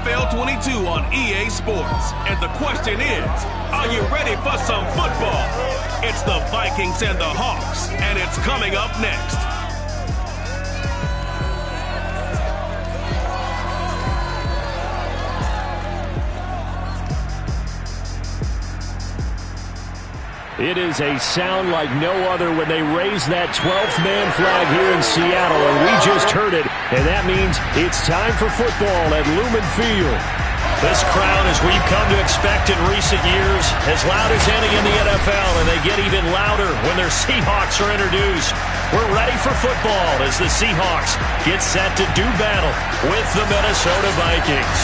NFL 22 on EA Sports. And the question is, are you ready for some football? It's the Vikings and the Hawks, and it's coming up next. It is a sound like no other when they raise that 12th man flag here in Seattle, and we just heard it, and that means it's time for football at Lumen Field. This crowd, as we've come to expect in recent years, as loud as any in the NFL, and they get even louder when their Seahawks are introduced. We're ready for football as the Seahawks get set to do battle with the Minnesota Vikings.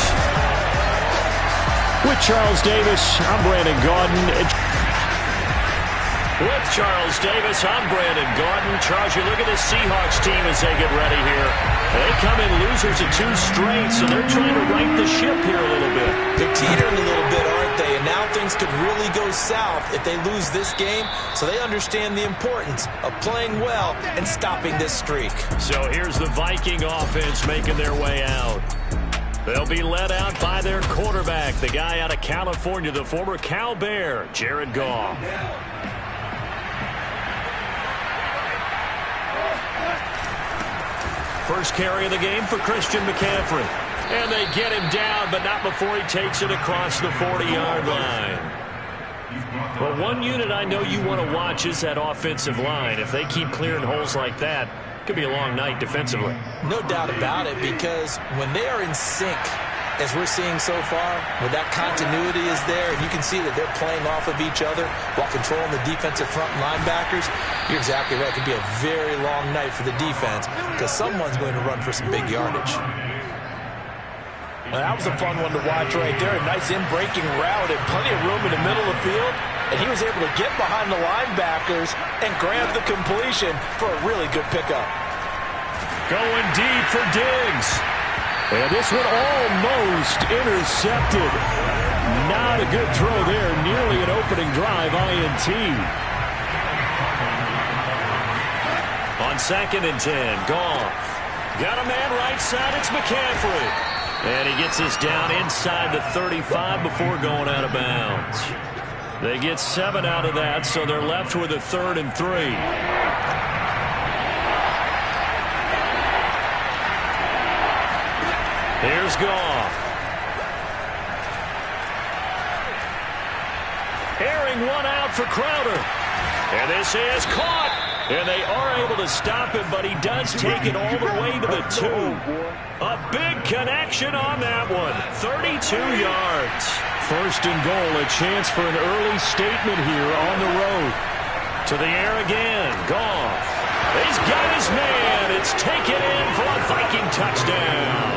With Charles Davis, I'm Brandon Gaudin. With Charles Davis, I'm Brandon Gaudin. Charles, you look at the Seahawks team as they get ready here. They come in losers of 2 straight, so they're trying to right the ship here a little bit. They're teetering a little bit, aren't they? And now things could really go south if they lose this game, so they understand the importance of playing well and stopping this streak. So here's the Viking offense making their way out. They'll be led out by their quarterback, the guy out of California, the former Cal Bear, Jared Goff. First carry of the game for Christian McCaffrey. And they get him down, but not before he takes it across the 40-yard line. Well, one unit I know you want to watch is that offensive line. If they keep clearing holes like that, it could be a long night defensively. No doubt about it, because when they are in sync, as we're seeing so far, when that continuity is there, and you can see that they're playing off of each other while controlling the defensive front linebackers, you're exactly right. It could be a very long night for the defense because someone's going to run for some big yardage. Well, that was a fun one to watch right there. A nice in-breaking route and plenty of room in the middle of the field. And he was able to get behind the linebackers and grab the completion for a really good pickup. Going deep for Diggs. And this one almost intercepted. Not a good throw there. Nearly an opening drive INT. On 2nd and 10, Goff. Got a man right side. It's McCaffrey. And he gets us down inside the 35 before going out of bounds. They get 7 out of that, so they're left with a 3rd and 3. Here's Goff. Airing one out for Crowder. And this is caught. And they are able to stop him, but he does take it all the way to the 2. A big connection on that one. 32 yards. 1st and goal, a chance for an early statement here on the road. To the air again. Goff. He's got his man. It's taken in for a Viking touchdown.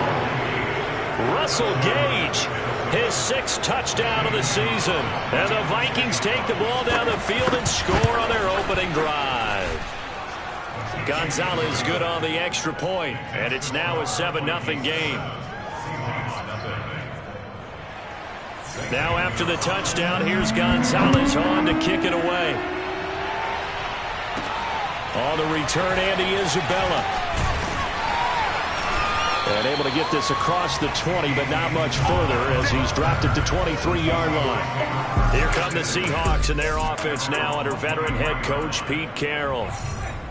Russell Gage, his 6th touchdown of the season. And the Vikings take the ball down the field and score on their opening drive. Gonzalez good on the extra point, and it's now a 7-0 game. Now after the touchdown, here's Gonzalez on to kick it away. On the return, Andy Isabella. And able to get this across the 20, but not much further as he's dropped it to 23-yard line. Here come the Seahawks and their offense now under veteran head coach Pete Carroll.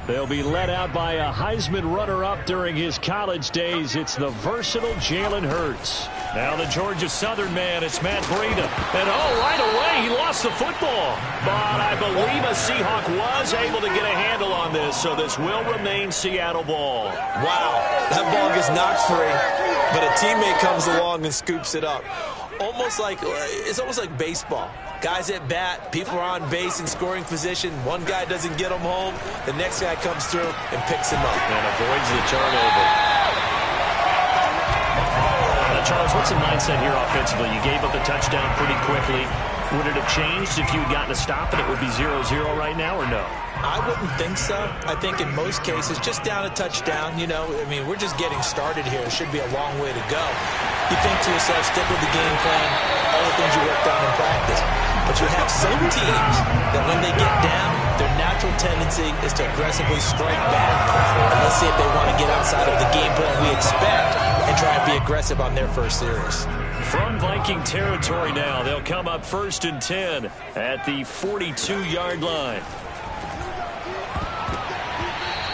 They'll be led out by a Heisman runner-up during his college days. It's the versatile Jalen Hurts. Now the Georgia Southern man, it's Matt Breida. And right away, he lost the football. But I believe a Seahawk was able to get a handle on this, so this will remain Seattle ball. Wow, that ball gets knocked free, but a teammate comes along and scoops it up. It's almost like baseball. Guys at bat, people are on base in scoring position. One guy doesn't get him home. The next guy comes through and picks him up. And avoids the turnover. Charles, what's the mindset here offensively? You gave up the touchdown pretty quickly. Would it have changed if you had gotten a stop and it would be 0-0 right now, or no? I wouldn't think so. I think in most cases, just down a touchdown, we're just getting started here. It should be a long way to go. You think to yourself, stick with the game plan, all the things you worked on in practice. But you have some teams that when they get down, their natural tendency tendency is to aggressively strike back. And let's see if they want to get outside of the game plan we expect and try and be aggressive on their first series. From Viking territory now, they'll come up 1st and 10 at the 42-yard line.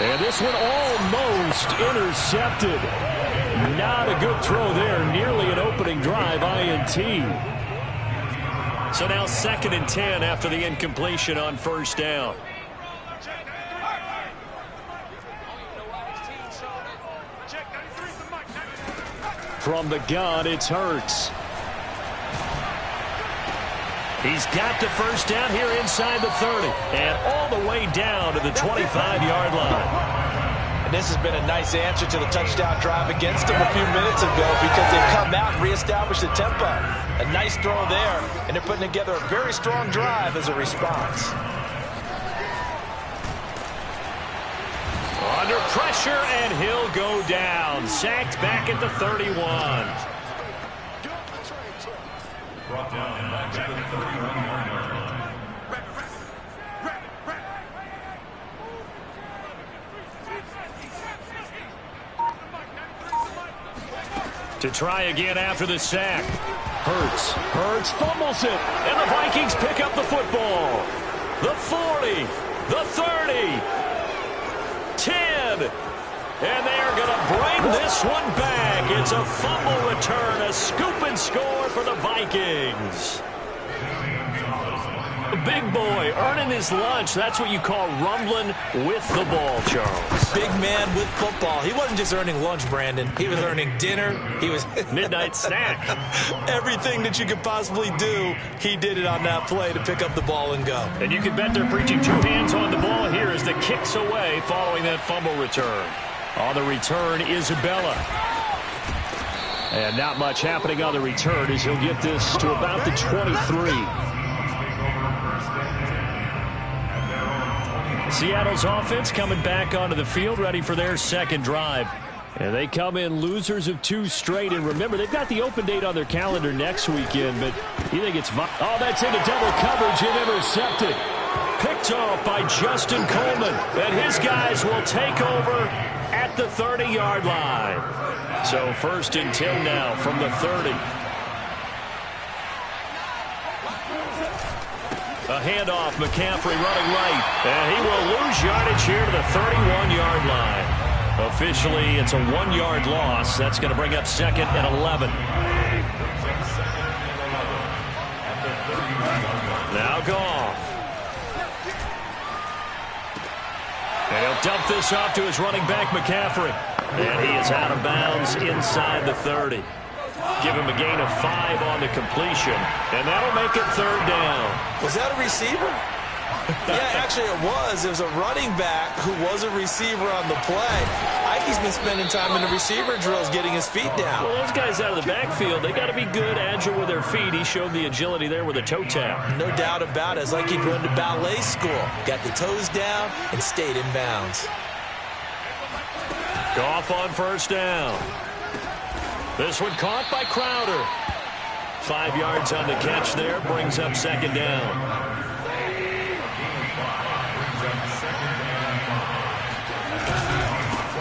And this one almost intercepted. Not a good throw there. Nearly an opening drive, INT. So now 2nd and 10 after the incompletion on 1st down. From the gun, it's Hurts. He's got the 1st down here inside the 30. And all the way down to the 25-yard line. And this has been a nice answer to the touchdown drive against them a few minutes ago because they've come out and reestablished the tempo. A nice throw there, and they're putting together a very strong drive as a response. Under pressure, and he'll go down. Sacked back at the 31. Brought down back at the 31-yard line. To try again after the sack. Hurts fumbles it, and the Vikings pick up the football. The 40, the 30, 10, and they are going to bring this one back. It's a fumble return, a scoop and score for the Vikings. Big boy earning his lunch. That's what you call rumbling with the ball, Charles. Big man with football. He wasn't just earning lunch, Brandon. He was earning dinner. He was midnight snack. Everything that you could possibly do, he did it on that play to pick up the ball and go. And you can bet they're preaching 2 hands on the ball here as the kick's away following that fumble return. On the return, Isabella. And not much happening on the return as he'll get this to about the 23. Seattle's offense coming back onto the field, ready for their 2nd drive. And they come in losers of 2 straight. And remember, they've got the open date on their calendar next weekend, but you think it's... Oh, that's into double coverage and intercepted. Picked off by Justin Coleman. And his guys will take over at the 30-yard line. So 1st and 10 now from the 30. A handoff, McCaffrey running right, and he will lose yardage here to the 31-yard line. Officially, it's a 1-yard loss. That's going to bring up 2nd and 11. Now Goff. And he'll dump this off to his running back, McCaffrey. And he is out of bounds inside the 30. Give him a gain of 5 on the completion, and that'll make it 3rd down. Was that a receiver? Yeah, actually it was. It was a running back who was a receiver on the play. Ikey's been spending time in the receiver drills getting his feet down. Well, those guys out of the backfield, they got to be good, agile with their feet. He showed the agility there with a toe tap. No doubt about it. It's like he'd run to ballet school. Got the toes down and stayed in bounds. Goff on 1st down. This one caught by Crowder. 5 yards on the catch there, brings up 2nd down.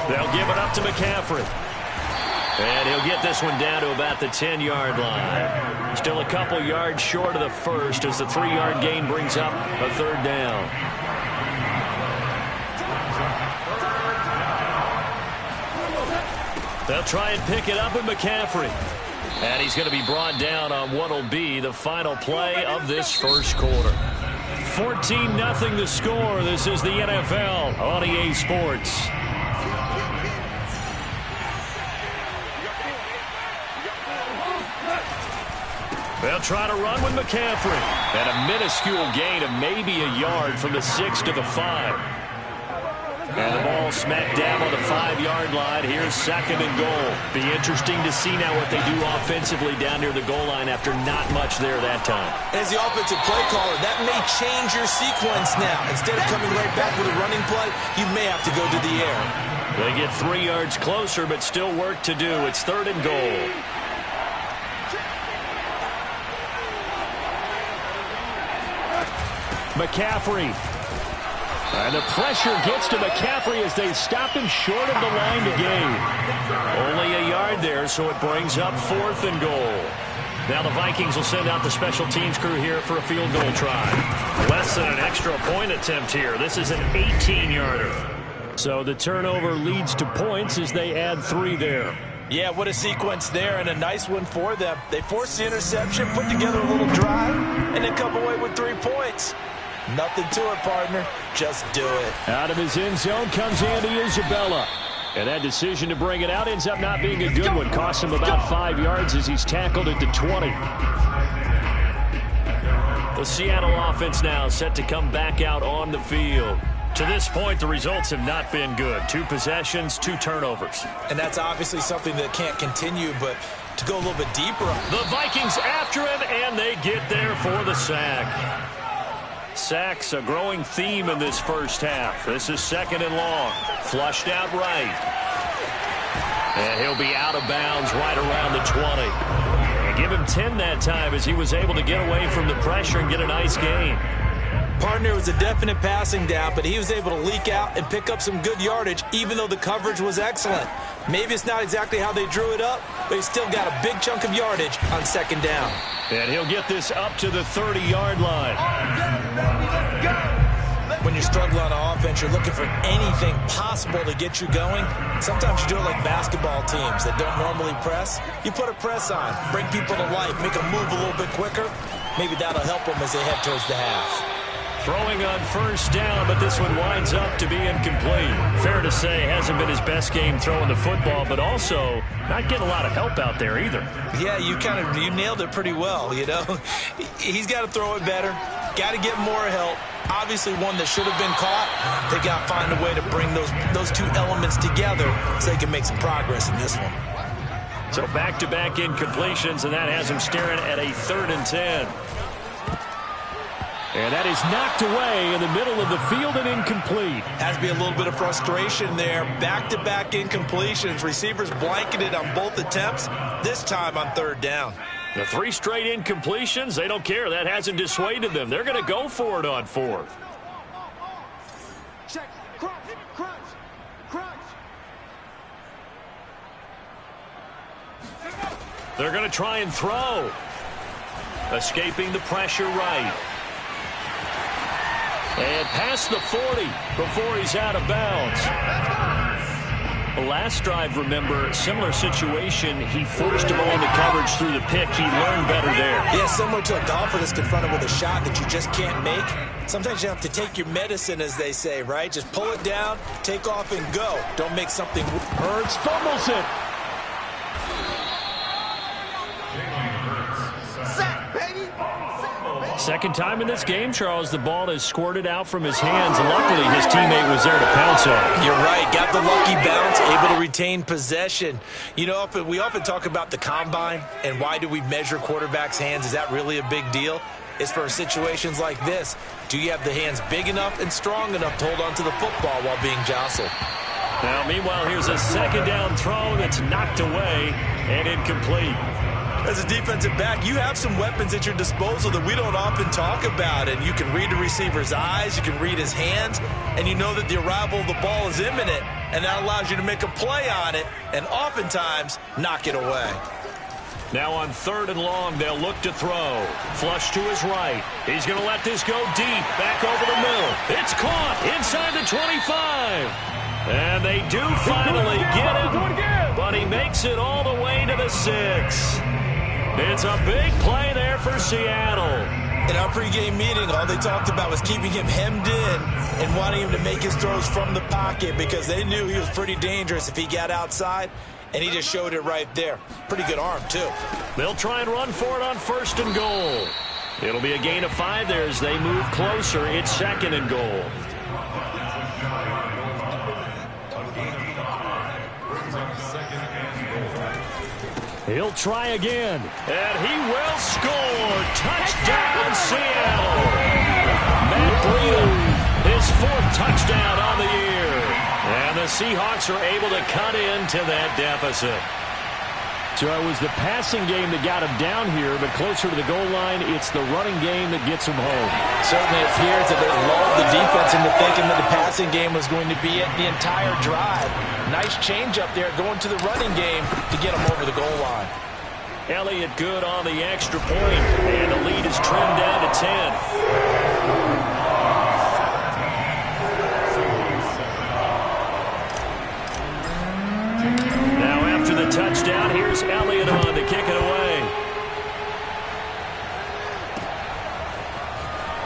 They'll give it up to McCaffrey. And he'll get this one down to about the 10-yard line. Still a couple yards short of the 1st as the 3-yard gain brings up a 3rd down. They'll try and pick it up with McCaffrey. And he's going to be brought down on what will be the final play of this 1st quarter. 14-0 the score. This is the NFL on EA Sports. They'll try to run with McCaffrey. And a minuscule gain of maybe a yard from the 6 to the 5. And the ball smacked down on the 5-yard line. Here's 2nd and goal. Be interesting to see now what they do offensively down near the goal line after not much there that time. As the offensive play caller, that may change your sequence now. Instead of coming right back with a running play, you may have to go to the air. They get 3 yards closer, but still work to do. It's 3rd and goal. McCaffrey. And the pressure gets to McCaffrey as they stop him short of the line to gain. Only a yard there, so it brings up 4th and goal. Now the Vikings will send out the special teams crew here for a field goal try. Less than an extra point attempt here. This is an 18-yarder. So the turnover leads to points as they add 3 there. Yeah, what a sequence there, and a nice one for them. They forced the interception, put together a little drive, and then come away with 3 points. Nothing to it, partner. Just do it. Out of his end zone comes Andy Isabella. And that decision to bring it out ends up not being a good one. Costs him about 5 yards as he's tackled at the 20. The Seattle offense now set to come back out on the field. To this point, the results have not been good. 2 possessions, 2 turnovers. And that's obviously something that can't continue, but to go a little bit deeper. The Vikings after him, and they get there for the sack. Sacks a growing theme in this first half. This is 2nd and long. Flushed out right. And he'll be out of bounds right around the 20. And give him 10 that time as he was able to get away from the pressure and get a nice gain. Partner was a definite passing down, but he was able to leak out and pick up some good yardage, even though the coverage was excellent. Maybe it's not exactly how they drew it up, but he still got a big chunk of yardage on 2nd down. And he'll get this up to the 30-yard line. When you're struggling on offense, you're looking for anything possible to get you going. Sometimes you do it like basketball teams that don't normally press. You put a press on, bring people to life, make them move a little bit quicker. Maybe that'll help them as they head towards the half. Throwing on 1st down, but this one winds up to be incomplete. Fair to say, hasn't been his best game throwing the football, but also not getting a lot of help out there either. Yeah, you nailed it pretty well, you know. He's got to throw it better, got to get more help. Obviously one that should have been caught. They got to find a way to bring those 2 elements together so they can make some progress in this one. So back-to-back incompletions, and that has him staring at a 3rd and 10. And that is knocked away in the middle of the field and incomplete. Has to be a little bit of frustration there. Back-to-back incompletions. Receivers blanketed on both attempts, this time on 3rd down. The 3 straight incompletions, they don't care. That hasn't dissuaded them. They're going to go for it on 4th. Check. Crunch. They're going to try and throw. Escaping the pressure right. And past the 40 before he's out of bounds. The last drive, remember, similar situation. He forced him on the coverage through the pick. He learned better there. Yeah, similar to a golfer that's confronted with a shot that you just can't make. Sometimes you have to take your medicine, as they say, right? Just pull it down, take off, and go. Don't make something. Hurts fumbles it. Second time in this game, Charles, the ball has squirted out from his hands. Luckily, his teammate was there to pounce on it. You're right. Got the lucky bounce, able to retain possession. You know, we often talk about the combine and why do we measure quarterbacks' hands. Is that really a big deal? It's for situations like this. Do you have the hands big enough and strong enough to hold on to the football while being jostled? Now, meanwhile, here's a 2nd down throw that's knocked away and incomplete. As a defensive back, you have some weapons at your disposal that we don't often talk about. And you can read the receiver's eyes, you can read his hands, and you know that the arrival of the ball is imminent. And that allows you to make a play on it and oftentimes knock it away. Now on 3rd and long, they'll look to throw. Flush to his right. He's going to let this go deep, back over the middle. It's caught inside the 25. And they do finally get him, but he makes it all the way to the 6. It's a big play there for Seattle. In our pregame meeting, all they talked about was keeping him hemmed in and wanting him to make his throws from the pocket because they knew he was pretty dangerous if he got outside, and he just showed it right there. Pretty good arm, too. They'll try and run for it on 1st and goal. It'll be a gain of 5 there as they move closer. It's 2nd and goal. He'll try again. And he will score. Touchdown, Seattle. Matt Breida, his 4th touchdown on the year. And the Seahawks are able to cut into that deficit. So it was the passing game that got him down here, but closer to the goal line, it's the running game that gets him home. Certainly appears that they lulled the defense into thinking that the passing game was going to be it the entire drive. Nice change up there going to the running game to get him over the goal line. Elliott good on the extra point, and the lead is trimmed down to 10. The touchdown. Here's Elliott on to kick it away.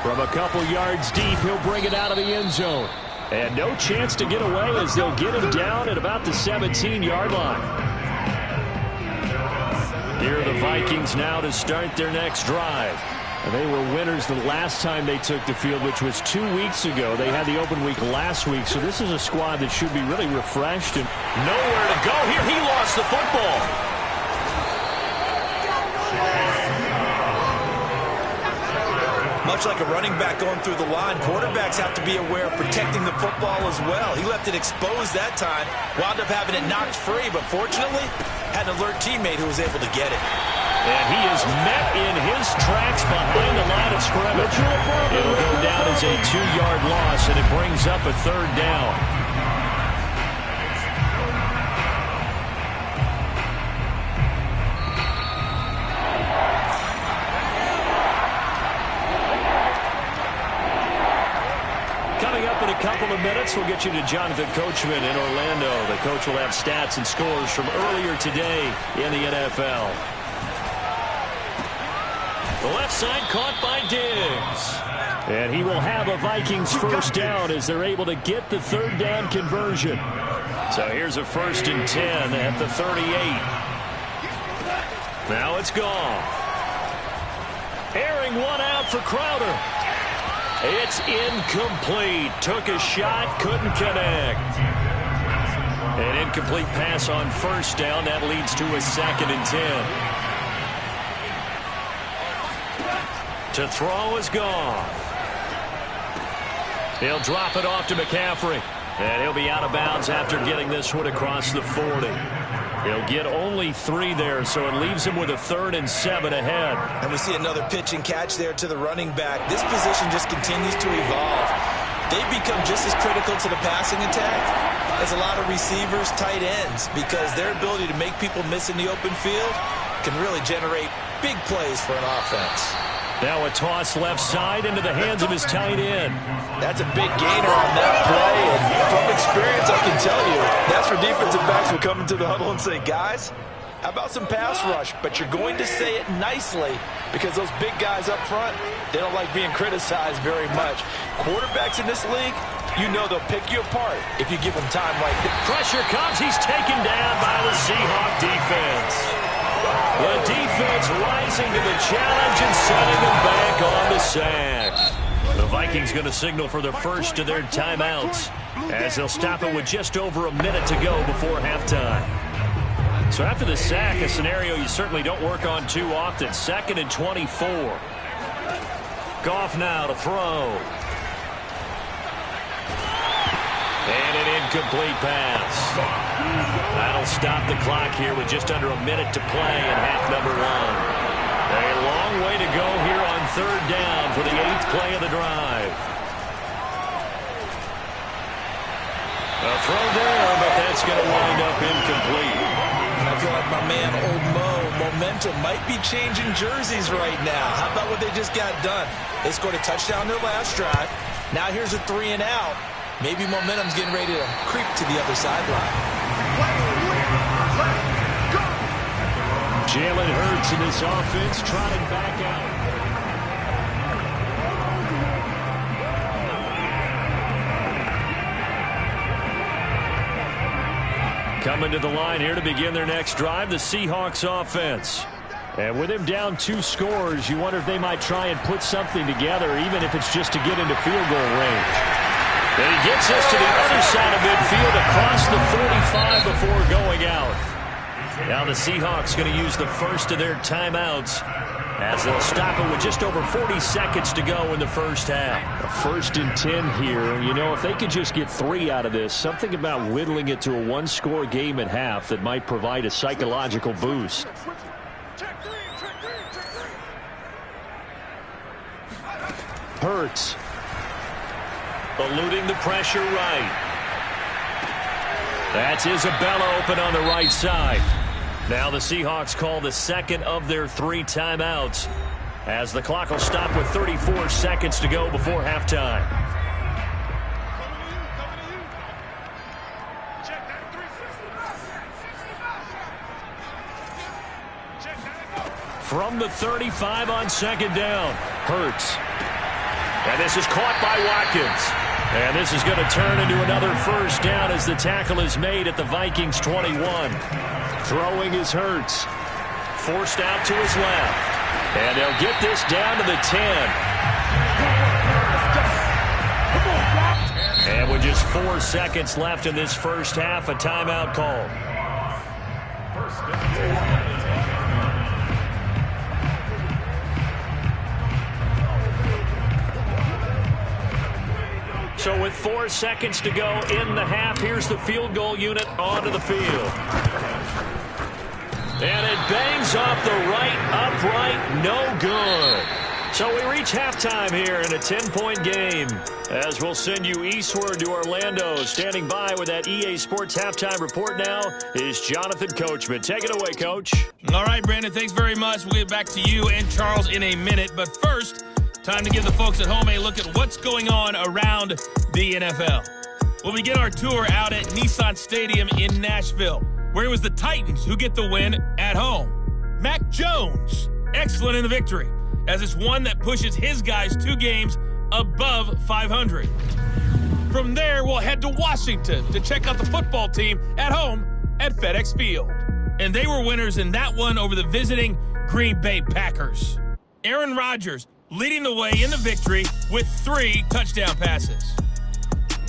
From a couple yards deep, he'll bring it out of the end zone. And no chance to get away as they'll get him down at about the 17-yard line. Here are the Vikings now to start their next drive. They were winners the last time they took the field, which was 2 weeks ago. They had the open week last week, so this is a squad that should be really refreshed. And nowhere to go here. He lost the football. Much like a running back going through the line, quarterbacks have to be aware of protecting the football as well. He left it exposed that time, wound up having it knocked free, but fortunately had an alert teammate who was able to get it. And he is met in his tracks behind the line of scrimmage. It'll go down as a 2-yard loss, and it brings up a third down. Coming up in a couple of minutes, we'll get you to Jonathan Coachman in Orlando. The coach will have stats and scores from earlier today in the NFL. The left side caught by Diggs. And he will have a Vikings first down as they're able to get the third down conversion. So here's a 1st and 10 at the 38. Now it's gone. Airing one out for Crowder. It's incomplete. Took a shot, couldn't connect. An incomplete pass on first down. That leads to a 2nd and 10. To throw is gone. He'll drop it off to McCaffrey. And he'll be out of bounds after getting this one across the 40. He'll get only 3 there, so it leaves him with a 3rd and 7 ahead. And we see another pitch and catch there to the running back. This position just continues to evolve. They've become just as critical to the passing attack as a lot of receivers, tight ends, because their ability to make people miss in the open field can really generate big plays for an offense. Now a toss left side into the hands of his tight end. That's a big gainer on that play, and from experience I can tell you, that's where defensive backs will come into the huddle and say, guys, how about some pass rush? But you're going to say it nicely because those big guys up front, they don't like being criticized very much. Quarterbacks in this league, you know they'll pick you apart if you give them time like that. Pressure comes. He's taken down by the Seahawk defense. The defense rising to the challenge and setting them back on the sack. The Vikings going to signal for the first of their timeouts as they'll stop it with just over a minute to go before halftime. So after the sack, a scenario you certainly don't work on too often. 2nd and 24. Goff now to throw. And an incomplete pass. That'll stop the clock here with just under a minute to play in half number 1. A long way to go here on 3rd down for the 8th play of the drive. A throw there, but that's going to wind up incomplete. And I feel like my man, Old Mo, momentum might be changing jerseys right now. How about what they just got done? They scored a touchdown their last drive. Now here's a 3 and out. Maybe momentum's getting ready to creep to the other sideline. Jalen Hurts in this offense trotting back out. Coming to the line here to begin their next drive, the Seahawks offense. And with him down 2 scores, you wonder if they might try and put something together, even if it's just to get into field goal range. And he gets us to the other side of midfield across the 45 before going out. Now the Seahawks going to use the first of their timeouts as they'll stop it with just over 40 seconds to go in the first half. A 1st and 10 here. You know, if they could just get 3 out of this, something about whittling it to a 1-score game at half that might provide a psychological boost. Hurts. Eluding the pressure right. That's Isabella open on the right side. Now the Seahawks call the second of their 3 timeouts as the clock will stop with 34 seconds to go before halftime. From the 35 on 2nd down, Hurts. And this is caught by Watkins. And this is going to turn into another 1st down as the tackle is made at the Vikings 21. Throwing is Hurts. Forced out to his left. And they'll get this down to the 10. And with just 4 seconds left in this first half, a timeout called. So with 4 seconds to go in the half, here's the field goal unit onto the field. And it bangs off the right upright, no good. So we reach halftime here in a 10-point game. As we'll send you eastward to Orlando. Standing by with that EA Sports halftime report now is Jonathan Coachman. Take it away, Coach. All right, Brandon, thanks very much. We'll get back to you and Charles in a minute. But first, time to give the folks at home a look at what's going on around the NFL. Well, we get our tour out at Nissan Stadium in Nashville, where it was the Titans who get the win at home. Mac Jones, excellent in the victory, as it's one that pushes his guys 2 games above 500. From there, we'll head to Washington to check out the football team at home at FedEx Field. And they were winners in that one over the visiting Green Bay Packers. Aaron Rodgers leading the way in the victory with 3 touchdown passes.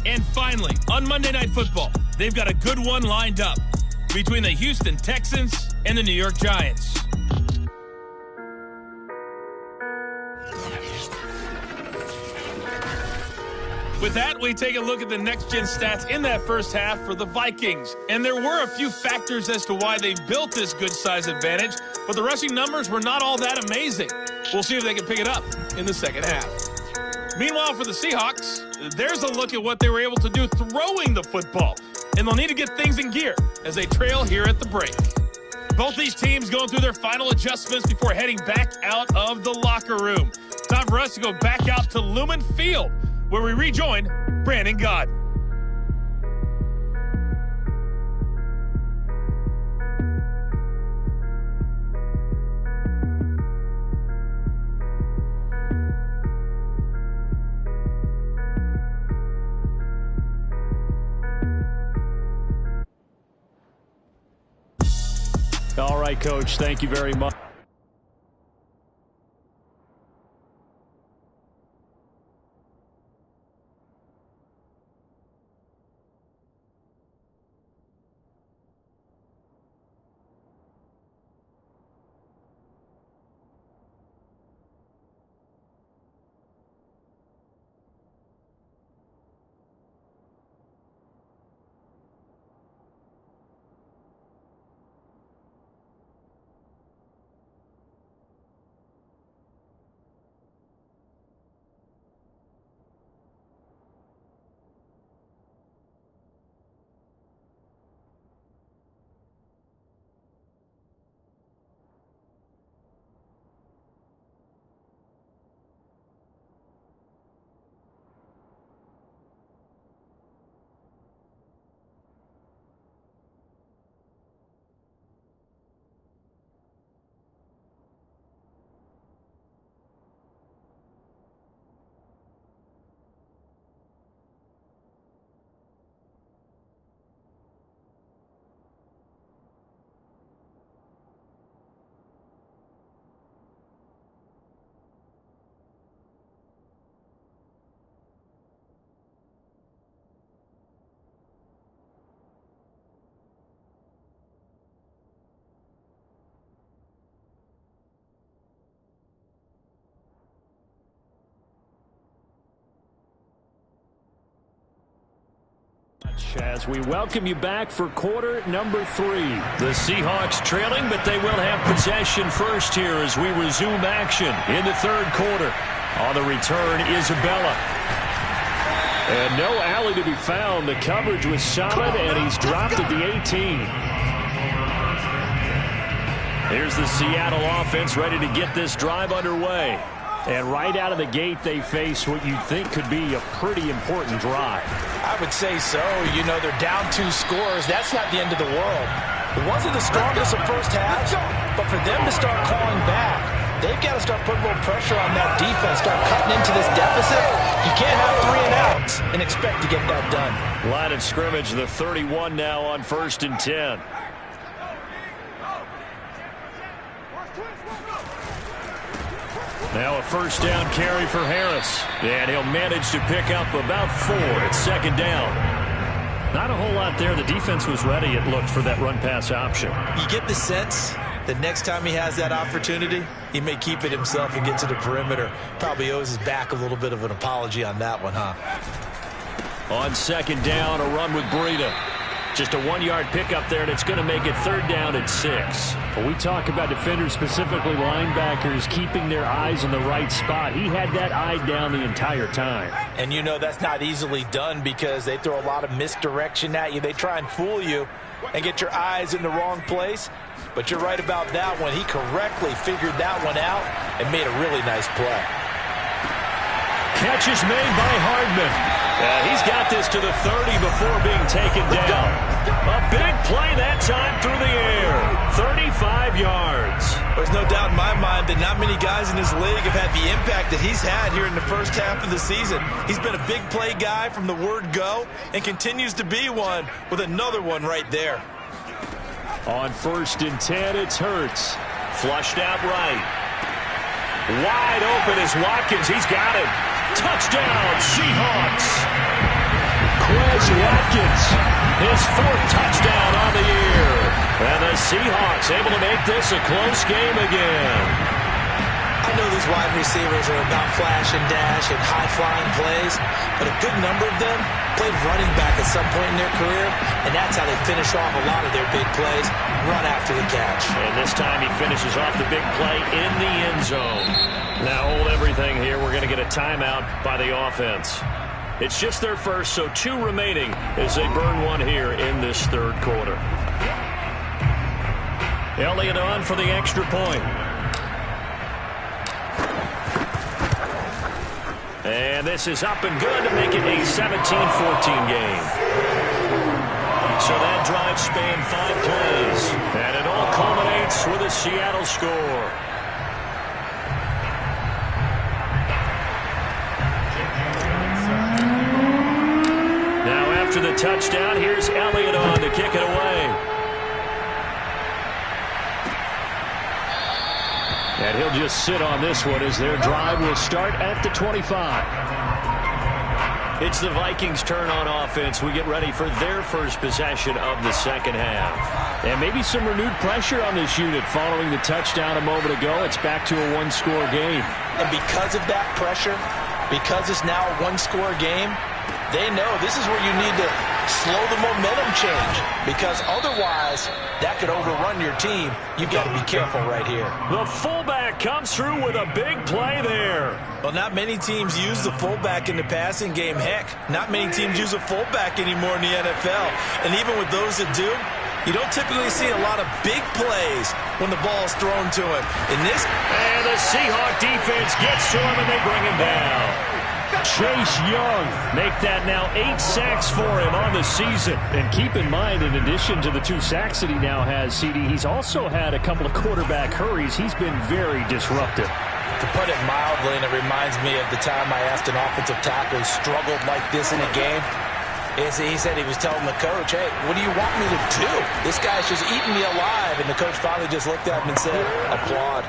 And finally, on Monday Night Football, they've got a good one lined up between the Houston Texans and the New York Giants. With that, we take a look at the next-gen stats in that first half for the Vikings. And there were a few factors as to why they built this good-size advantage, but the rushing numbers were not all that amazing. We'll see if they can pick it up in the second half. Meanwhile, for the Seahawks, there's a look at what they were able to do throwing the football. And they'll need to get things in gear as they trail here at the break. Both these teams going through their final adjustments before heading back out of the locker room. Time for us to go back out to Lumen Field, where we rejoin Brandon Gaudin. All right, Coach, thank you very much. as we welcome you back for quarter number 3. The Seahawks trailing, but they will have possession first here as we resume action in the third quarter. On the return, Isabella. And no alley to be found. The coverage was solid, and he's dropped at the 18. Here's the Seattle offense ready to get this drive underway. And right out of the gate, they face what you'd think could be a pretty important drive. I would say so. You know, they're down 2 scores. That's not the end of the world. It wasn't the strongest of first halves, but for them to start calling back, they've got to start putting a little pressure on that defense, start cutting into this deficit. You can't have 3 and outs and expect to get that done. Line of scrimmage, the 31 now on 1st and 10. Now a first down carry for Harris. And he'll manage to pick up about 4 at 2nd down. Not a whole lot there. The defense was ready, it looked, for that run-pass option. You get the sense that next time he has that opportunity, he may keep it himself and get to the perimeter. Probably owes his back a little bit of an apology on that one, huh? On 2nd down, a run with Breida. Just a 1-yard pickup there, and it's going to make it 3rd down at 6. When we talk about defenders, specifically linebackers, keeping their eyes in the right spot, he had that eye down the entire time. And you know that's not easily done because they throw a lot of misdirection at you. They try and fool you and get your eyes in the wrong place. But you're right about that one. He correctly figured that one out and made a really nice play. Catch is made by Hardman. He's got this to the 30 before being taken down. A big play that time through the air. 35 yards. There's no doubt in my mind that not many guys in this league have had the impact that he's had here in the first half of the season. He's been a big play guy from the word go and continues to be one with another one right there. On 1st and 10, it's Hurts. Flushed out right. Wide open is Watkins. He's got it. Touchdown, Seahawks. Quez Watkins, his 4th touchdown on the year. And the Seahawks able to make this a close game again. I know these wide receivers are about flash and dash and high-flying plays, but a good number of them played running back at some point in their career, and that's how they finish off a lot of their big plays, run after the catch. And this time he finishes off the big play in the end zone. Now hold everything here. We're going to get a timeout by the offense. It's just their first, so 2 remaining as they burn one here in this 3rd quarter. Elliott on for the extra point. And this is up and good to make it a 17-14 game. So that drive spanned 5 plays. And it all culminates with a Seattle score. Now after the touchdown, here's Elliott on to kick it away. And he'll just sit on this one as their drive will start at the 25. It's the Vikings' turn on offense. We get ready for their first possession of the 2nd half. And maybe some renewed pressure on this unit following the touchdown a moment ago. It's back to a 1-score game. And because of that pressure, because it's now a 1-score game, they know this is where you need to slow the momentum change, because otherwise that could overrun your team. You've got to be careful right here. The fullback comes through with a big play there. Well, not many teams use the fullback in the passing game. Heck, not many teams use a fullback anymore in the NFL. And even with those that do, you don't typically see a lot of big plays when the ball is thrown to him. And the Seahawk defense gets to him and they bring him down. Chase Young make that now 8 sacks for him on the season. And keep in mind, in addition to the 2 sacks that he now has, CD, he's also had a couple of quarterback hurries. He's been very disruptive. To put it mildly, and it reminds me of the time I asked an offensive tackle who struggled like this in a game. He said he was telling the coach, hey, what do you want me to do? This guy's just eating me alive. And the coach finally just looked at him and said, applaud.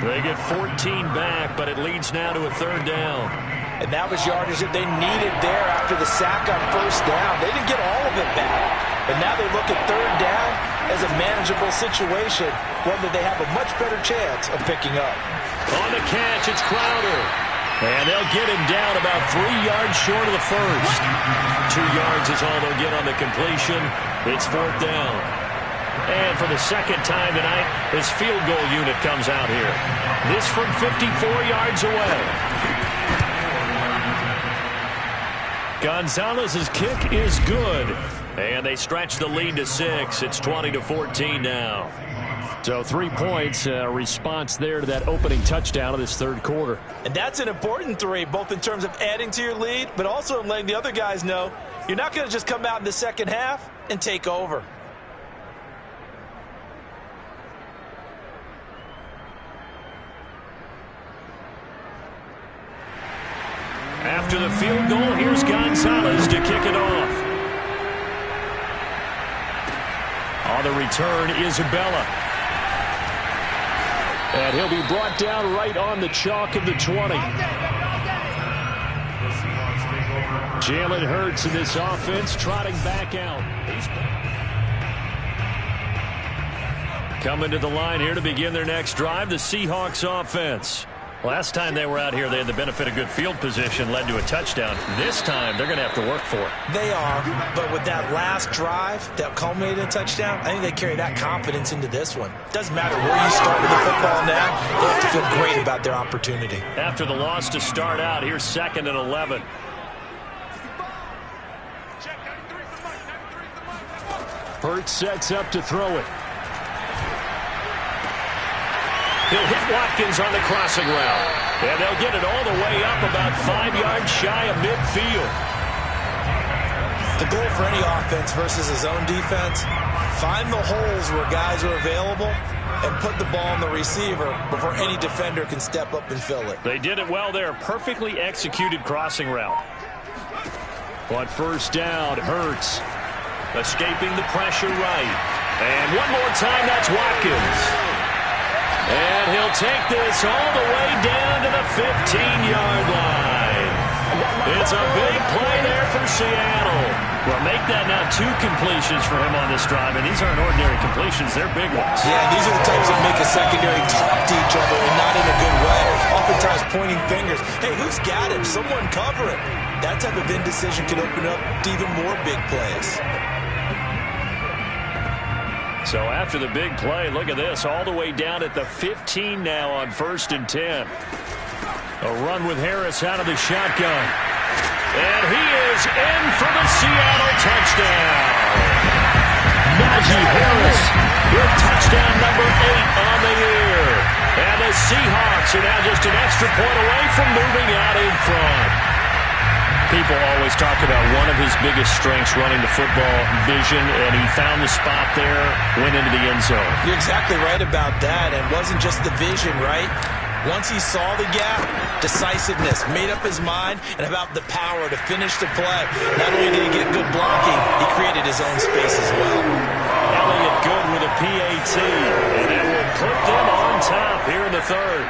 They get 14 back, but it leads now to a 3rd down. And that was yardage that they needed there after the sack on 1st down. They didn't get all of it back. But now they look at 3rd down as a manageable situation, one that they have a much better chance of picking up. On the catch, it's Crowder. And they'll get him down about 3 yards short of the first. 2 yards is all they'll get on the completion. It's 4th down. And for the second time tonight, his field goal unit comes out here. This from 54 yards away. Gonzalez's kick is good. And they stretch the lead to 6. It's 20-14 now. So 3 points, response there to that opening touchdown of this third quarter. And that's an important 3, both in terms of adding to your lead, but also in letting the other guys know you're not going to just come out in the second half and take over. After the field goal, here's Gonzalez to kick it off. On the return, Isabella. And he'll be brought down right on the chalk of the 20. Jalen Hurts in this offense trotting back out. Coming to the line here to begin their next drive, the Seahawks offense. Last time they were out here, they had the benefit of good field position, led to a touchdown. This time, they're going to have to work for it. They are, but with that last drive that culminated in a touchdown, I think they carry that confidence into this one. Doesn't matter where you start with the football now, they have to feel great about their opportunity. After the loss to start out, here's 2nd and 11. Hurts sets up to throw it. He'll hit Watkins on the crossing route. And they'll get it all the way up about 5 yards shy of midfield. The goal for any offense versus his own defense, find the holes where guys are available and put the ball on the receiver before any defender can step up and fill it. They did it well there. Perfectly executed crossing route. On 1st down, Hurts. Escaping the pressure right. And one more time, that's Watkins. And he'll take this all the way down to the 15-yard line. It's a big play there for Seattle. Well, make that now 2 completions for him on this drive, and these aren't ordinary completions. They're big ones. Yeah, these are the types that make a secondary talk to each other and not in a good way. Oftentimes pointing fingers. Hey, who's got him? Someone cover him. That type of indecision can open up to even more big plays. So after the big play, look at this, all the way down at the 15 now on 1st and 10. A run with Harris out of the shotgun. And he is in for the Seattle touchdown. Najee Harris with touchdown number 8 on the year. And the Seahawks are now just an extra point away from moving out in front. People always talk about one of his biggest strengths, running the football, vision, and he found the spot there, went into the end zone. You're exactly right about that, and it wasn't just the vision, right? Once he saw the gap, decisiveness, made up his mind, and about the power to finish the play. Not only did he get good blocking, he created his own space as well. Elliott good with a PAT, and that will put them on top here in the 3rd.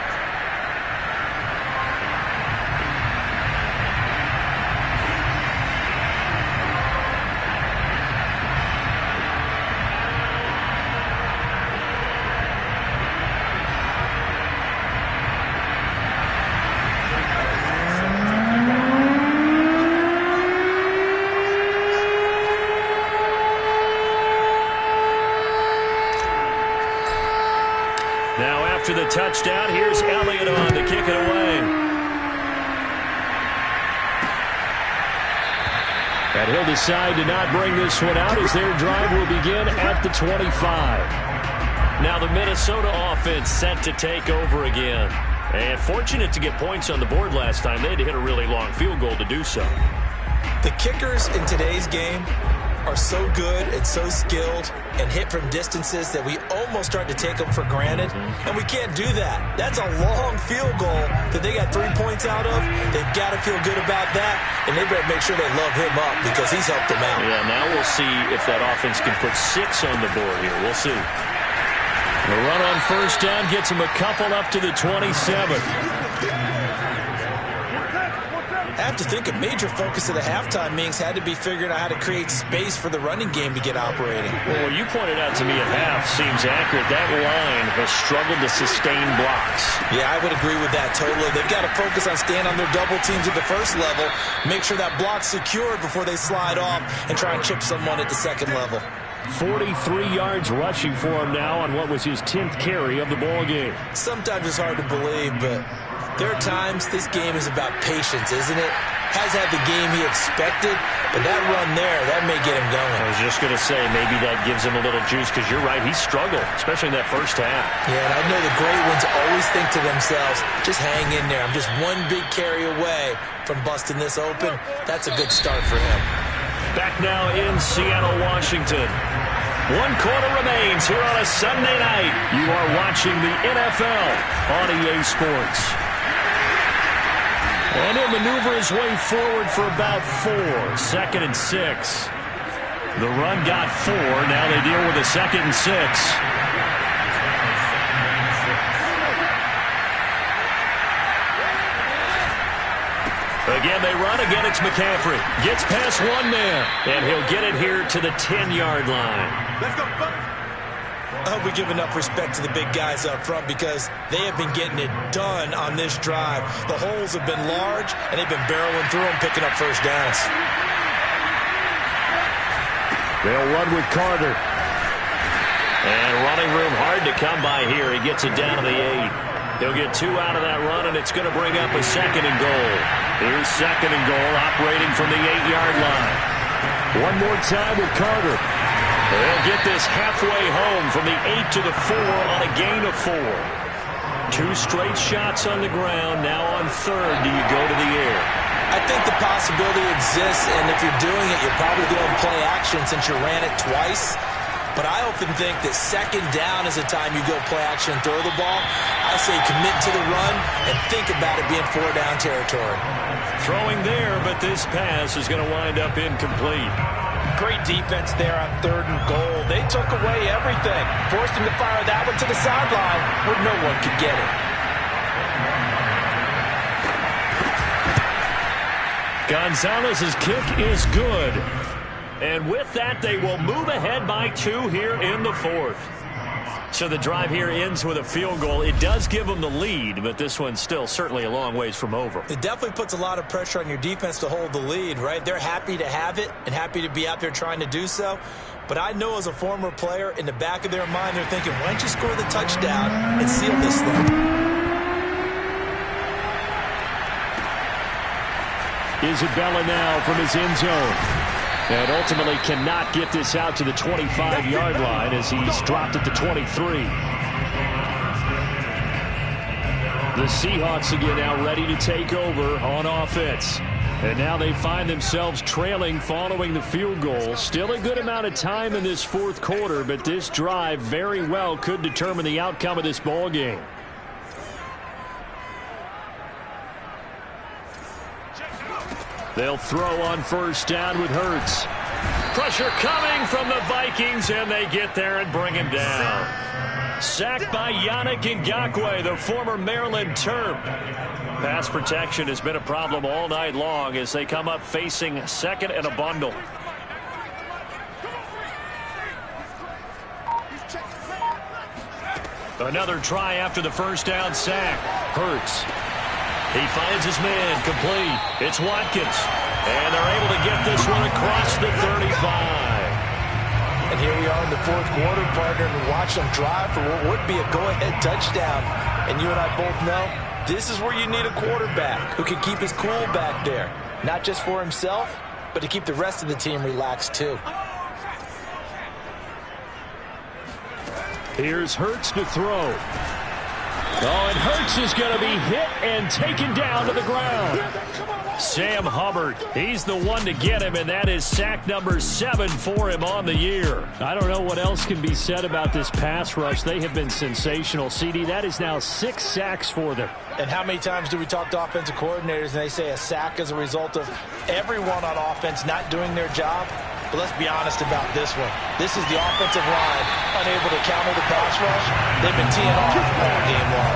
After the touchdown, here's Elliott on to kick it away. And he'll decide to not bring this one out as their drive will begin at the 25. Now the Minnesota offense set to take over again. And fortunate to get points on the board last time. They had to hit a really long field goal to do so. The kickers in today's game are so good and so skilled and hit from distances that we almost start to take them for granted, and we can't do that. That's a long field goal that they got 3 points out of. They've got to feel good about that, and they better make sure they love him up because he's helped them out. Yeah, now we'll see if that offense can put 6 on the board here. We'll see. The run on 1st down gets him a couple up to the 27. I have to think a major focus of the halftime meetings had to be figuring out how to create space for the running game to get operating. Well, you pointed out to me at half seems accurate. That line has struggled to sustain blocks. Yeah, I would agree with that totally. They've got to focus on staying on their double teams at the first level, make sure that block's secured before they slide off and try and chip someone at the second level. 43 yards rushing for him now on what was his 10th carry of the ball game. Sometimes it's hard to believe, but there are times this game is about patience, isn't it? Has had the game he expected, but that run there, that may get him going. I was just going to say, maybe that gives him a little juice, because you're right, he struggled, especially in that first half. Yeah, and I know the great ones always think to themselves, just hang in there. I'm just one big carry away from busting this open. That's a good start for him. Back now in Seattle, Washington. 1 quarter remains here on a Sunday night. You are watching the NFL on EA Sports. And he'll maneuver his way forward for about 4. 2nd and 6. The run got 4. Now they deal with a 2nd and 6. Again, they run. Again, it's McCaffrey. Gets past one man. And he'll get it here to the 10-yard line. Let's go. I hope we give enough respect to the big guys up front because they have been getting it done on this drive. The holes have been large, and they've been barreling through them, picking up first downs. They'll run with Carter. And running room hard to come by here. He gets it down to the 8. He'll get 2 out of that run, and it's going to bring up a 2nd and goal. Here's 2nd and goal, operating from the 8-yard line. One more time with Carter. They'll get this halfway home from the 8 to the 4 on a gain of 4. 2 straight shots on the ground. Now on 3rd, do you go to the air? I think the possibility exists, and if you're doing it, you're probably doing play action since you ran it twice. But I often think that 2nd down is the time you go play action and throw the ball. I say commit to the run and think about it being 4-down territory. Throwing there, but this pass is going to wind up incomplete. Great defense there on 3rd and goal. They took away everything. Forced him to fire that one to the sideline where no one could get it. Gonzalez's kick is good. And with that, they will move ahead by 2 here in the 4th. So the drive here ends with a field goal. It does give them the lead, but this one's still certainly a long ways from over. It definitely puts a lot of pressure on your defense to hold the lead, right? They're happy to have it and happy to be out there trying to do so. But I know as a former player, in the back of their mind, they're thinking, why don't you score the touchdown and seal this thing? Isabella now from his end zone. And ultimately cannot get this out to the 25-yard line as he's dropped at the 23. The Seahawks again now ready to take over on offense. And now they find themselves trailing following the field goal. Still a good amount of time in this 4th quarter, but this drive very well could determine the outcome of this ball game. They'll throw on 1st down with Hurts. Pressure coming from the Vikings, and they get there and bring him down. Sacked by Yannick Ngakoue, the former Maryland Terp. Pass protection has been a problem all night long as they come up facing 2nd and a bundle. Another try after the 1st down sack. Hurts. He finds his man, complete. It's Watkins. And they're able to get this one across the 35. And here we are in the 4th quarter, partner, and watch them drive for what would be a go-ahead touchdown. And you and I both know this is where you need a quarterback who can keep his cool back there. Not just for himself, but to keep the rest of the team relaxed too. Here's Hurts to throw. Oh, and Hurts is going to be hit and taken down to the ground. Sam Hubbard, he's the one to get him, and that is sack number 7 for him on the year. I don't know what else can be said about this pass rush. They have been sensational. CD, that is now 6 sacks for them. And how many times do we talk to offensive coordinators and they say a sack is a result of everyone on offense not doing their job? But let's be honest about this one. This is the offensive line unable to counter the pass rush. They've been teeing off all game long.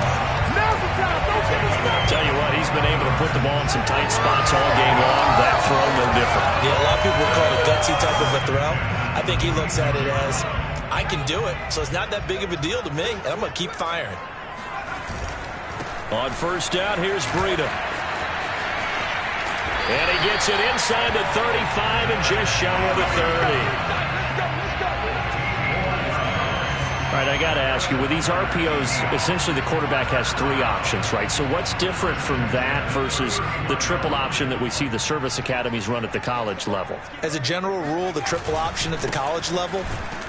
Tell you what, he's He's been able to put the ball in some tight spots all game long. That throw, no different. Yeah, a lot of people would call it a gutsy type of a throw. I think he looks at it as, I can do it, so it's not that big of a deal to me, and I'm going to keep firing. On first down, here's Breida. And he gets it inside the 35 and just shy of the 30. All right, I got to ask you, with these RPOs, essentially the quarterback has 3 options, right? So what's different from that versus the triple option that we see the service academies run at the college level? As a general rule, the triple option at the college level,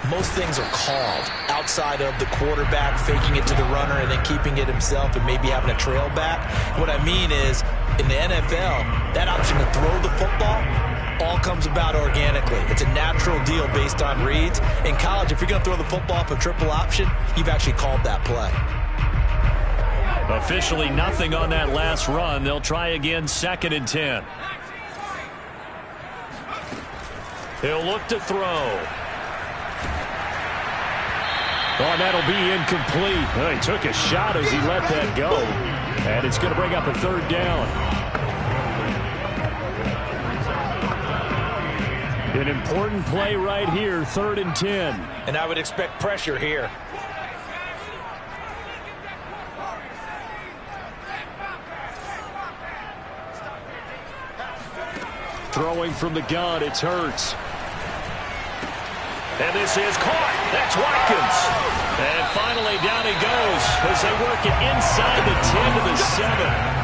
most things are called outside of the quarterback faking it to the runner and then keeping it himself and maybe having a trail back. What I mean is, in the NFL, that option to throw the football all comes about organically. It's a natural deal based on reads. In college, if you're going to throw the football for triple option, you've actually called that play. Officially nothing on that last run. They'll try again, 2nd and 10. He'll look to throw. Oh, that'll be incomplete. Well, he took a shot as he let that go. And it's going to bring up a 3rd down. An important play right here, 3rd and 10. And I would expect pressure here. Throwing from the gun, it's Hurts. And this is caught. That's Watkins. And finally down he goes as they work it inside the 10 to the 7.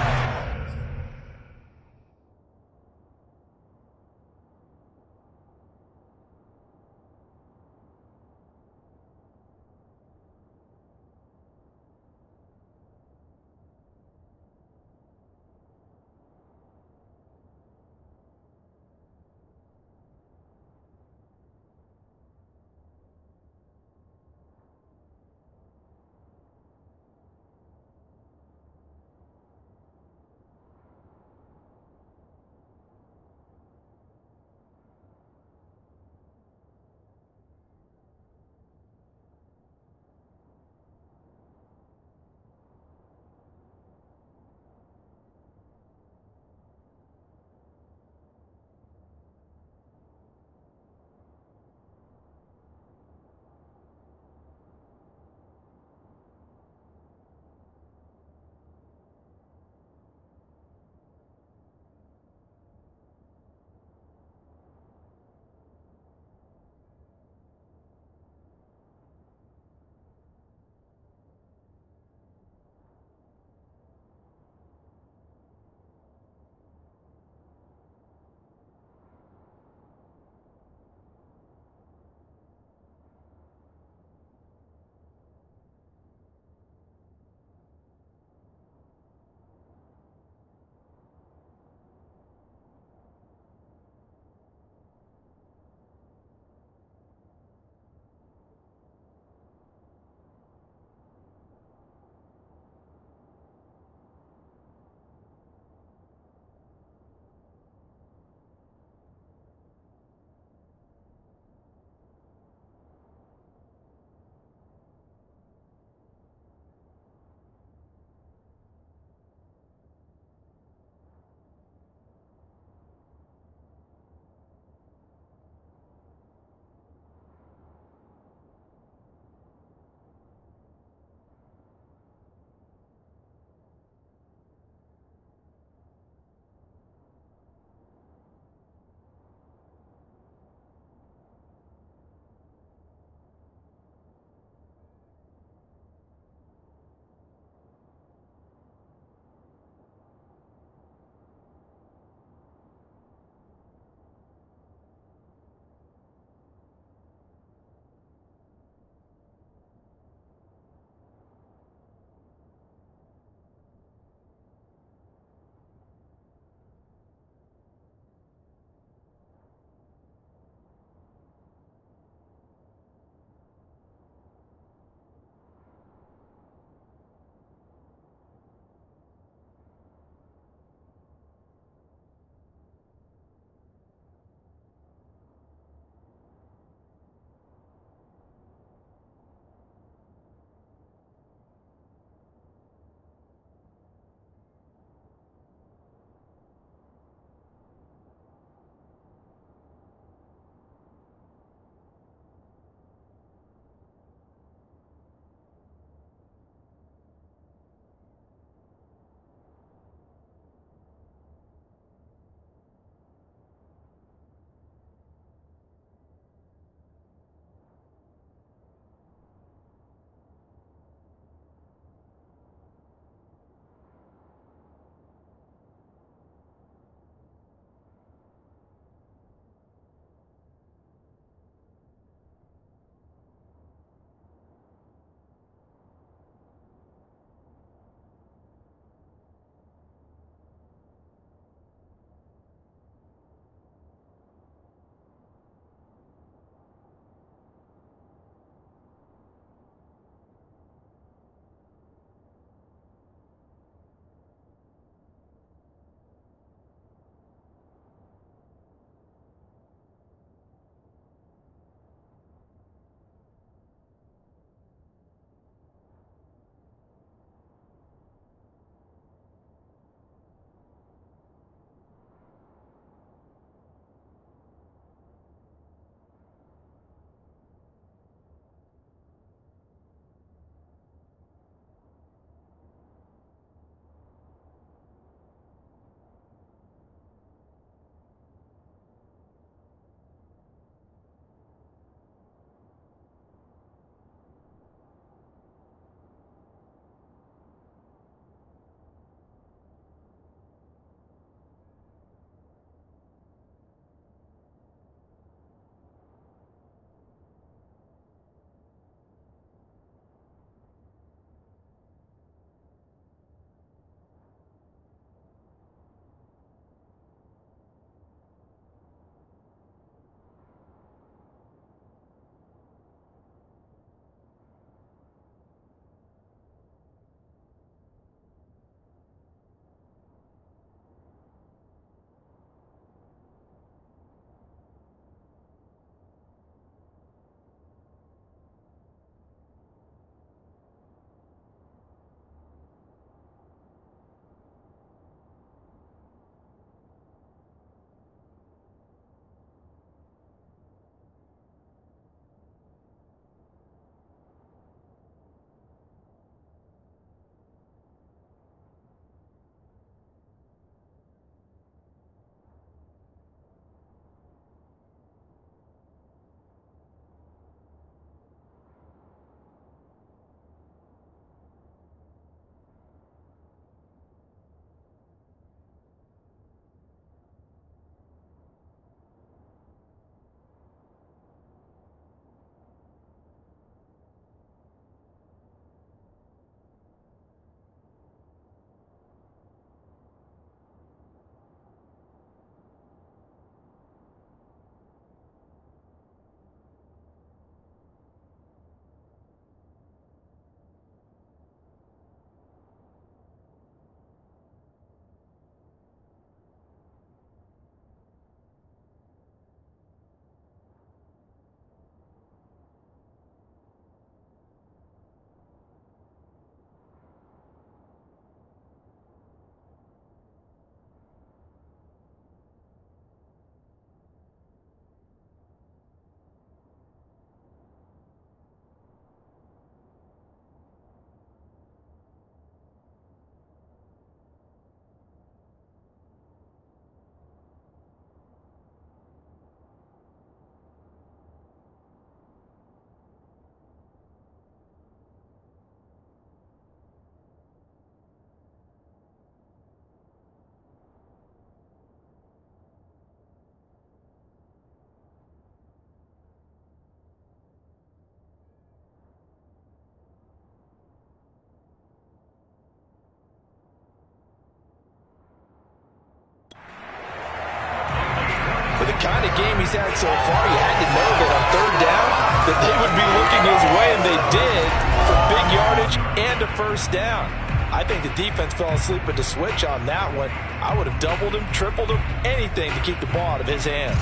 kind of game he's had so far, you had to know that on third down that they would be looking his way, and they did, for big yardage and a first down. I think the defense fell asleep at the switch on that one. I would have doubled him, tripled him, anything to keep the ball out of his hands.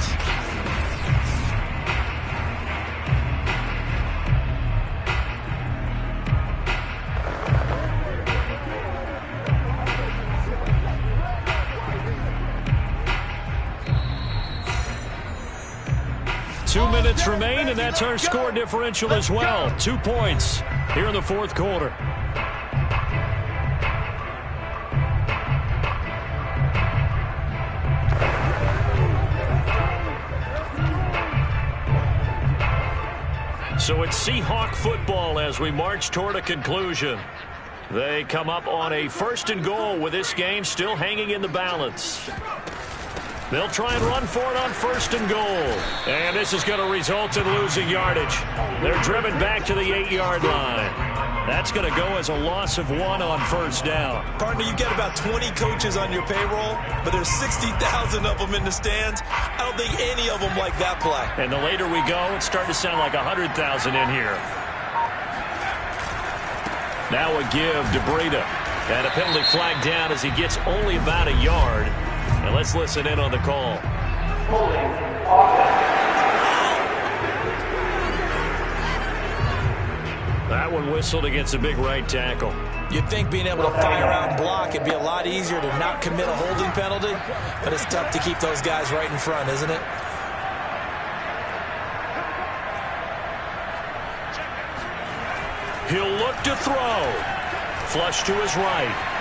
Two minutes remain, and that's our score differential as well. 2 points here in the fourth quarter. So it's Seahawk football as we march toward a conclusion. They come up on a 1st and goal with this game still hanging in the balance. They'll try and run for it on 1st and goal. And this is going to result in losing yardage. They're driven back to the 8-yard line. That's going to go as a loss of 1 on 1st down. Partner, you get about 20 coaches on your payroll, but there's 60,000 of them in the stands. I don't think any of them like that play. And the later we go, it's starting to sound like 100,000 in here. Now a give to Breida. And a penalty flag down as he gets only about a yard. And let's listen in on the call. That one whistled against a big right tackle. You'd think being able to fire out and block, it'd be a lot easier to not commit a holding penalty, but it's tough to keep those guys right in front, isn't it? He'll look to throw. Flush to his right.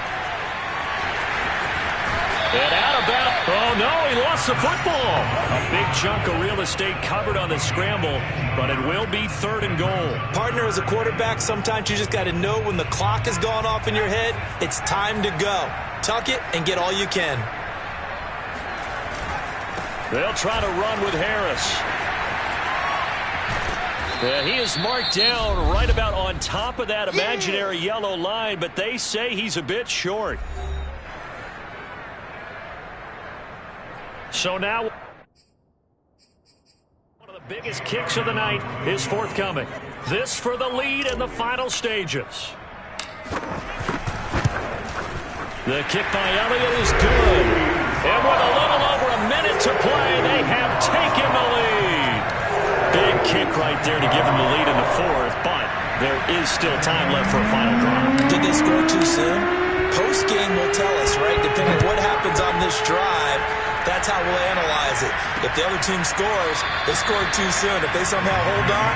And out of bounds. Oh, no, he lost the football. A big chunk of real estate covered on the scramble, but it will be 3rd and goal. Partner, as a quarterback, sometimes you just got to know when the clock has gone off in your head, it's time to go. Tuck it and get all you can. They'll try to run with Harris. Yeah, he is marked down right about on top of that imaginary yellow line, but they say he's a bit short. So now, one of the biggest kicks of the night is forthcoming. This for the lead in the final stages. The kick by Elliott is good. And with a little over a minute to play, they have taken the lead. Big kick right there to give them the lead in the 4th, but there is still time left for a final drive. Did they score too soon? Post-game will tell us, right? Depending on what happens on this drive, that's how we'll analyze it. If the other team scores, they scored too soon. If they somehow hold on,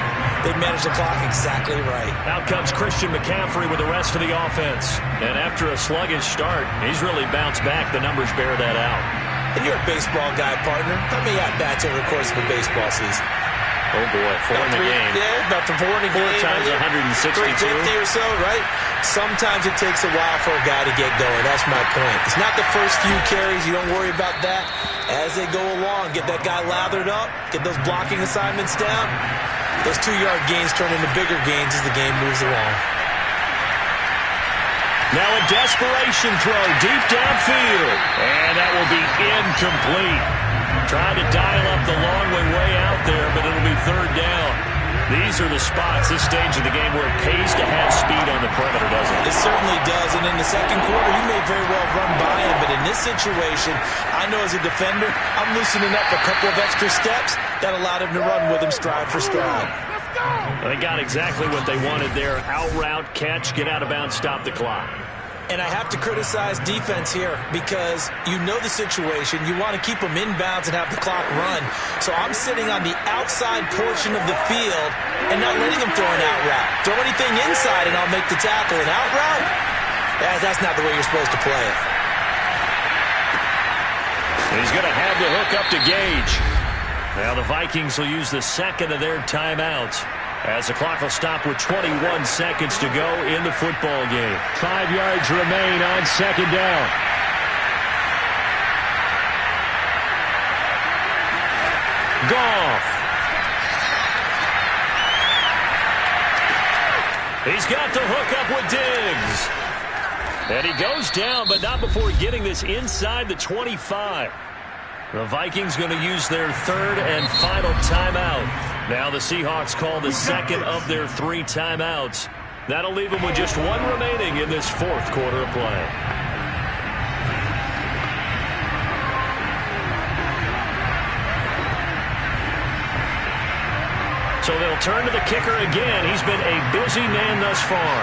they manage the clock exactly right. Out comes Christian McCaffrey with the rest of the offense. And after a sluggish start, he's really bounced back. The numbers bear that out. And you're a baseball guy, partner. How many at-bats over the course of a baseball season? Oh, boy, 4 in the game. Yeah, about 4 in the game. 4 times 162. 350 or so, right? Sometimes it takes a while for a guy to get going. That's my point. It's not the first few carries. You don't worry about that. As they go along, get that guy lathered up, get those blocking assignments down. Those 2-yard gains turn into bigger gains as the game moves along. Now a desperation throw deep downfield. And that will be incomplete. Trying to dial up the long way out there, but it'll be 3rd down. These are the spots, this stage of the game, where it pays to have speed on the perimeter, doesn't it? It certainly does, and in the second quarter, he may very well run by him, but in this situation, I know as a defender, I'm loosening up a couple of extra steps that allowed him to run with him stride for stride. They got exactly what they wanted there. Out route, catch, get out of bounds, stop the clock. And I have to criticize defense here because you know the situation. You want to keep them inbounds and have the clock run. So I'm sitting on the outside portion of the field and not letting them throw an out route. Throw anything inside and I'll make the tackle. An out route? That's not the way you're supposed to play it. He's going to have the hook up to Gage. Now the Vikings will use the second of their timeouts, as the clock will stop with 21 seconds to go in the football game. 5 yards remain on 2nd down. Goff. He's got the hook up with Diggs. And he goes down, but not before getting this inside the 25. The Vikings going to use their third and final timeout. Now the Seahawks call the second of their 3 timeouts. That'll leave them with just 1 remaining in this fourth quarter of play. So they'll turn to the kicker again. He's been a busy man thus far.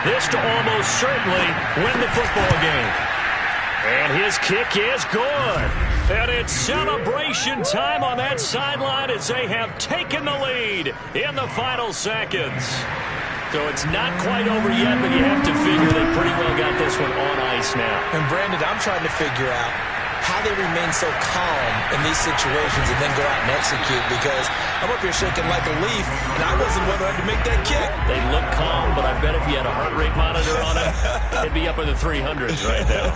This to almost certainly win the football game. And his kick is good. And it's celebration time on that sideline as they have taken the lead in the final seconds. So it's not quite over yet, but you have to figure they pretty well got this one on ice now. And Brandon, I'm trying to figure out how they remain so calm in these situations and then go out and execute, because I'm up here shaking like a leaf, and I wasn't one who had to make that kick. They look calm, but I bet if you had a heart rate monitor on it, it'd be up in the 300s right now.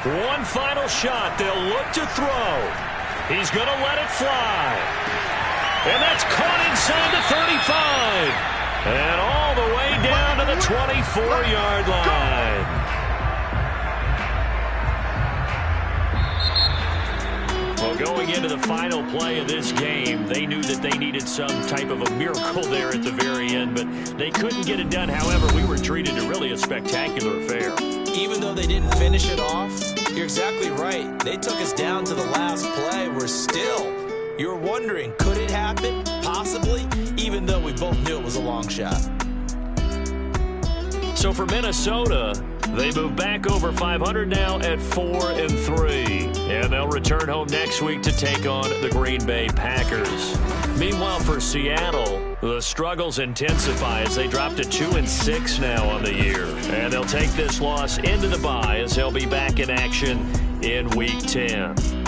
One final shot. They'll look to throw. He's going to let it fly. And that's caught inside the 35. And all the way down to the 24-yard line. Well, going into the final play of this game, they knew that they needed some type of a miracle there at the very end, but they couldn't get it done. However, we were treated to really a spectacular affair. Even though they didn't finish it off, you're exactly right. They took us down to the last play. We're still, you're wondering, could it happen? Possibly, even though we both knew it was a long shot. So for Minnesota, they move back over 500 now at 4-3. And they'll return home next week to take on the Green Bay Packers. Meanwhile, for Seattle, the struggles intensify as they drop to 2-6 now on the year. And they'll take this loss into the bye as they'll be back in action in Week 10.